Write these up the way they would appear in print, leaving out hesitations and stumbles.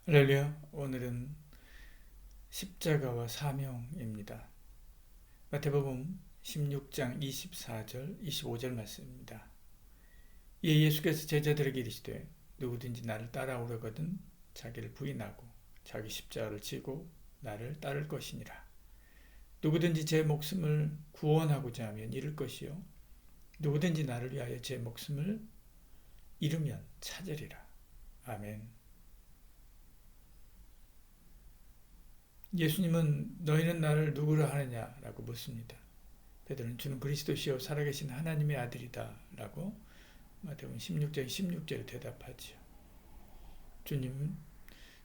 할렐루야. 오늘은 십자가와 사명입니다. 마태복음 16장 24절 25절 말씀입니다. 이에 예수께서 제자들에게 이르시되 누구든지 나를 따라오려거든 자기를 부인하고 자기 십자가를 지고 나를 따를 것이니라. 누구든지 제 목숨을 구원하고자 하면 잃을 것이요 누구든지 나를 위하여 제 목숨을 잃으면 찾으리라. 아멘. 예수님은 너희는 나를 누구라 하느냐라고 묻습니다. 베드로는 주는 그리스도시요 살아계신 하나님의 아들이다 라고 마태복음 16장 16절에 대답하지요.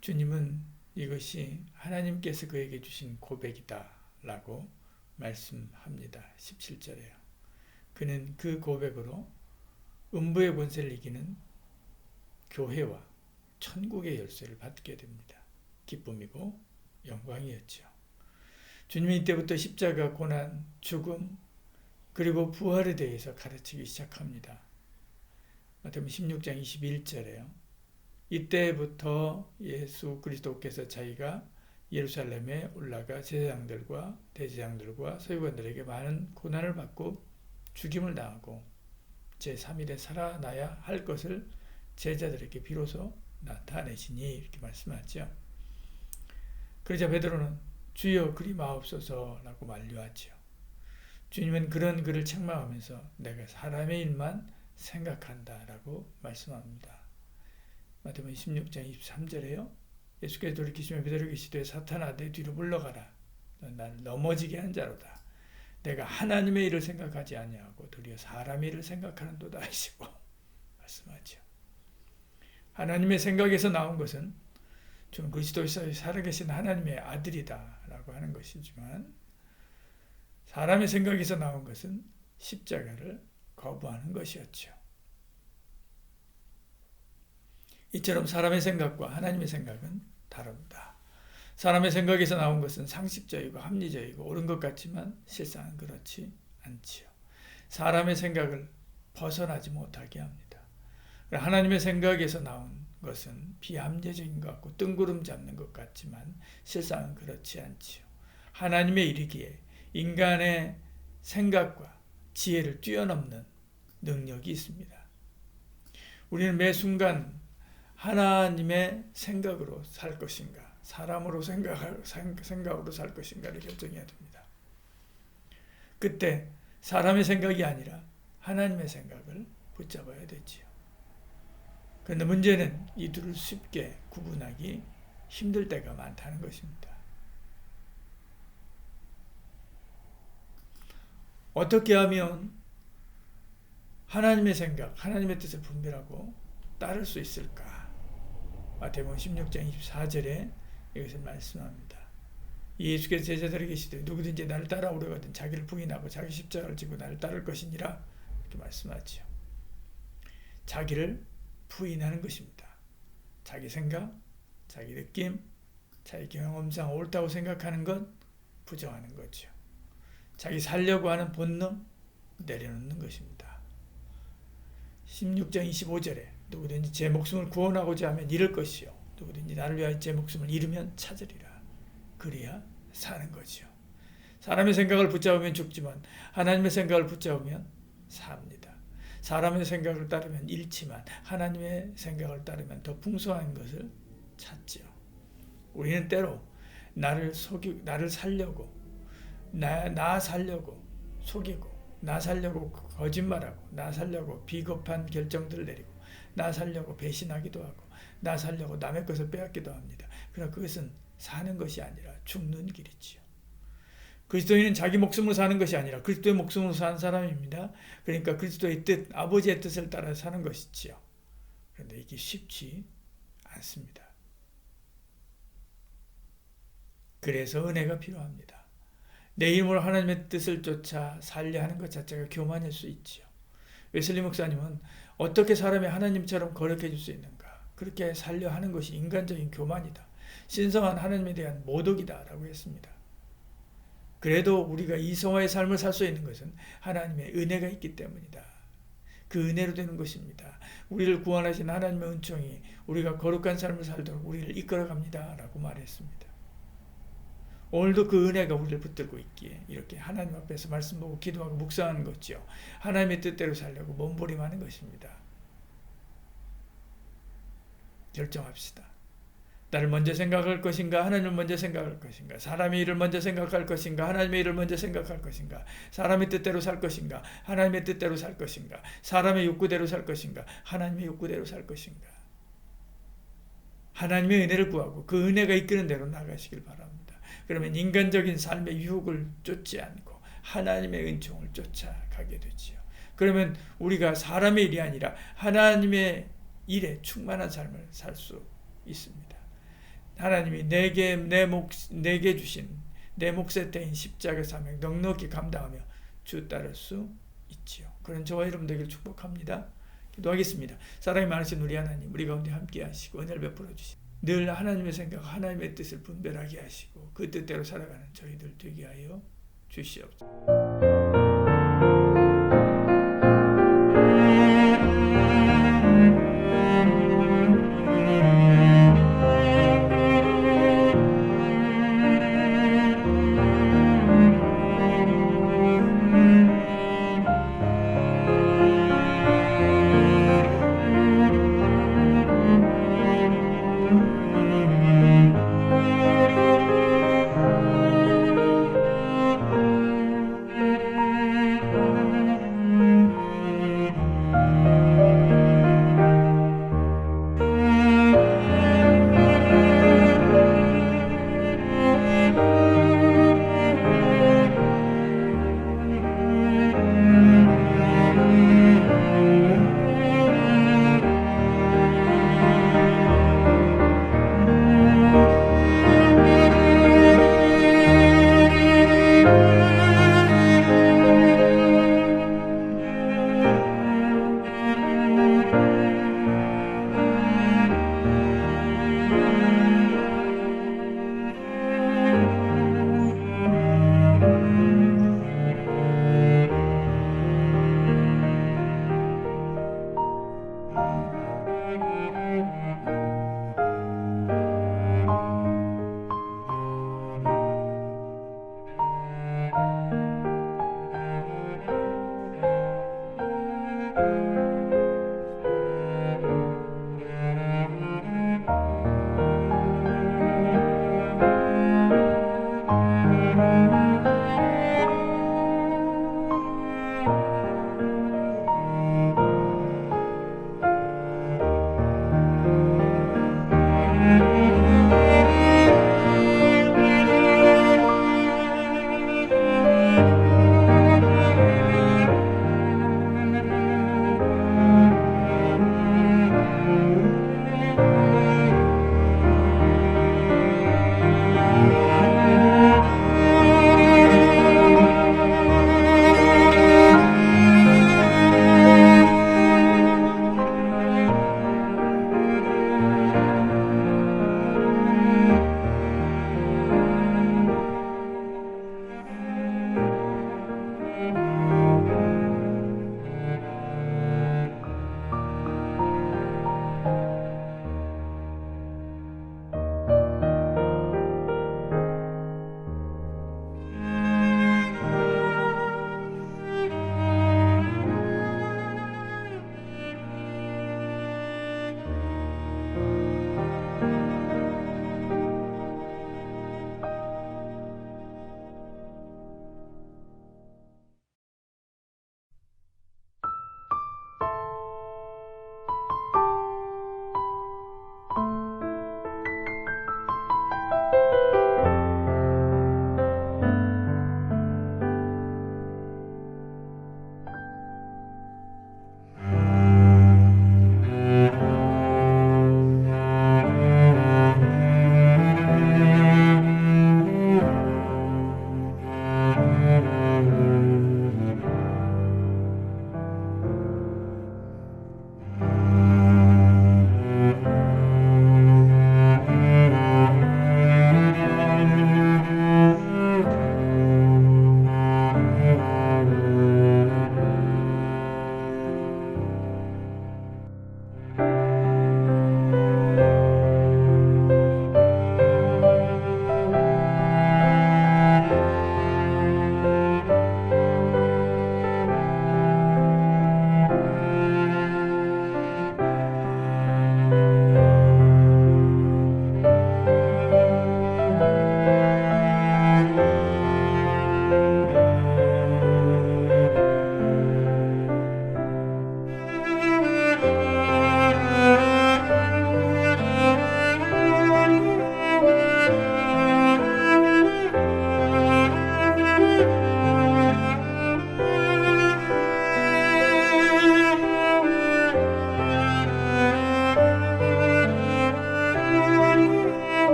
주님은 이것이 하나님께서 그에게 주신 고백이다 라고 말씀합니다. 17절에요. 그는 그 고백으로 음부의 권세를 이기는 교회와 천국의 열쇠를 받게 됩니다. 기쁨이고 영광이었죠. 주님이 이때부터 십자가, 고난, 죽음, 그리고 부활에 대해서 가르치기 시작합니다. 마태복음 16장 21절에요. 이때부터 예수 그리스도께서 자기가 예루살렘에 올라가 제사장들과 대제사장들과 서기관들에게 많은 고난을 받고 죽임을 당하고 제3일에 살아나야 할 것을 제자들에게 비로소 나타내시니 이렇게 말씀하죠. 그러자 베드로는 주여 그리 마옵소서라고 만류하죠. 주님은 그런 그를 책망하면서 내가 사람의 일만 생각한다라고 말씀합니다. 마태복음 16장 23절에요. 예수께서 돌이키시며 베드로에게 이르시되 사탄아 내 뒤로 물러가라. 넌 나를 넘어지게 한 자로다. 내가 하나님의 일을 생각하지 아니하고 도리어 사람의 일을 생각하는도다 하시고 말씀하죠. 하나님의 생각에서 나온 것은 주는 그리스도에서 살아계신 하나님의 아들이다 라고 하는 것이지만 사람의 생각에서 나온 것은 십자가를 거부하는 것이었죠. 이처럼 사람의 생각과 하나님의 생각은 다릅니다. 사람의 생각에서 나온 것은 상식적이고 합리적이고 옳은 것 같지만 실상은 그렇지 않지요. 사람의 생각을 벗어나지 못하게 합니다. 하나님의 생각에서 나온 것은 비합리적인 것 같고 뜬구름 잡는 것 같지만 실상은 그렇지 않지요. 하나님의 이르기에 인간의 생각과 지혜를 뛰어넘는 능력이 있습니다. 우리는 매 순간 하나님의 생각으로 살 것인가 사람으로 생각으로 살 것인가를 결정해야 됩니다. 그때 사람의 생각이 아니라 하나님의 생각을 붙잡아야 되지요. 그런데 문제는 이 둘을 쉽게 구분하기 힘들 때가 많다는 것입니다. 어떻게 하면 하나님의 생각, 하나님의 뜻을 분별하고 따를 수 있을까? 마태복음 16장 24절에 이것을 말씀합니다. 예수께서 제자들에게 이르시되 누구든지 나를 따라오려거든 자기를 부인하고 자기 십자가를 지고 나를 따를 것이니라 이렇게 말씀하죠. 자기를 부인하는 것입니다. 자기 생각, 자기 느낌, 자기 경험상 옳다고 생각하는 것 부정하는 거죠. 자기 살려고 하는 본능 내려놓는 것입니다. 16장 25절에 누구든지 제 목숨을 구원하고자 하면 잃을 것이요 누구든지 나를 위하여 제 목숨을 잃으면 찾으리라. 그래야 사는 거죠. 사람의 생각을 붙잡으면 죽지만 하나님의 생각을 붙잡으면 삽니다. 사람의 생각을 따르면 잃지만 하나님의 생각을 따르면 더 풍성한 것을 찾죠. 우리는 때로 나를 살려고 나 살려고 속이고 나 살려고 거짓말하고 나 살려고 비겁한 결정들을 내리고 나 살려고 배신하기도 하고 나 살려고 남의 것을 빼앗기도 합니다. 그러나 그것은 사는 것이 아니라 죽는 길이지요. 그리스도인은 자기 목숨으로 사는 것이 아니라 그리스도의 목숨으로 사는 사람입니다. 그러니까 그리스도의 뜻, 아버지의 뜻을 따라 사는 것이지요. 그런데 이게 쉽지 않습니다. 그래서 은혜가 필요합니다. 내 힘으로 하나님의 뜻을 쫓아 살려 하는 것 자체가 교만일 수 있지요. 웨슬리 목사님은 어떻게 사람이 하나님처럼 거룩해 줄 수 있는가? 그렇게 살려 하는 것이 인간적인 교만이다. 신성한 하나님에 대한 모독이다 라고 했습니다. 그래도 우리가 이성화의 삶을 살 수 있는 것은 하나님의 은혜가 있기 때문이다. 그 은혜로 되는 것입니다. 우리를 구원하신 하나님의 은총이 우리가 거룩한 삶을 살도록 우리를 이끌어갑니다 라고 말했습니다. 오늘도 그 은혜가 우리를 붙들고 있기에 이렇게 하나님 앞에서 말씀 보고 기도하고 묵상하는 것이요, 하나님의 뜻대로 살려고 몸부림하는 것입니다. 결정합시다. 나를 먼저 생각할 것인가, 하나님을 먼저 생각할 것인가, 사람의 일을 먼저 생각할 것인가, 하나님의 일을 먼저 생각할 것인가, 사람의 뜻대로 살 것인가, 하나님의 뜻대로 살 것인가, 사람의 욕구대로 살 것인가, 하나님의 욕구대로 살 것인가. 하나님의 은혜를 구하고 그 은혜가 이끄는 대로 나가시길 바랍니다. 그러면 인간적인 삶의 유혹을 쫓지 않고 하나님의 은총을 쫓아가게 되지요. 그러면 우리가 사람의 일이 아니라 하나님의 일에 충만한 삶을 살 수 있습니다. 하나님이 내게 주신 내 몫의 때인 십자가 사명 넉넉히 감당하며 주 따를 수 있지요. 그런 저와 여러분 되기를 축복합니다. 기도하겠습니다. 사랑이 많으신 우리 하나님, 우리 가운데 함께 하시고 은혜를 베풀어 주시고 늘 하나님의 생각, 하나님의 뜻을 분별하게 하시고 그 뜻대로 살아가는 저희들 되게 하여 주시옵소서.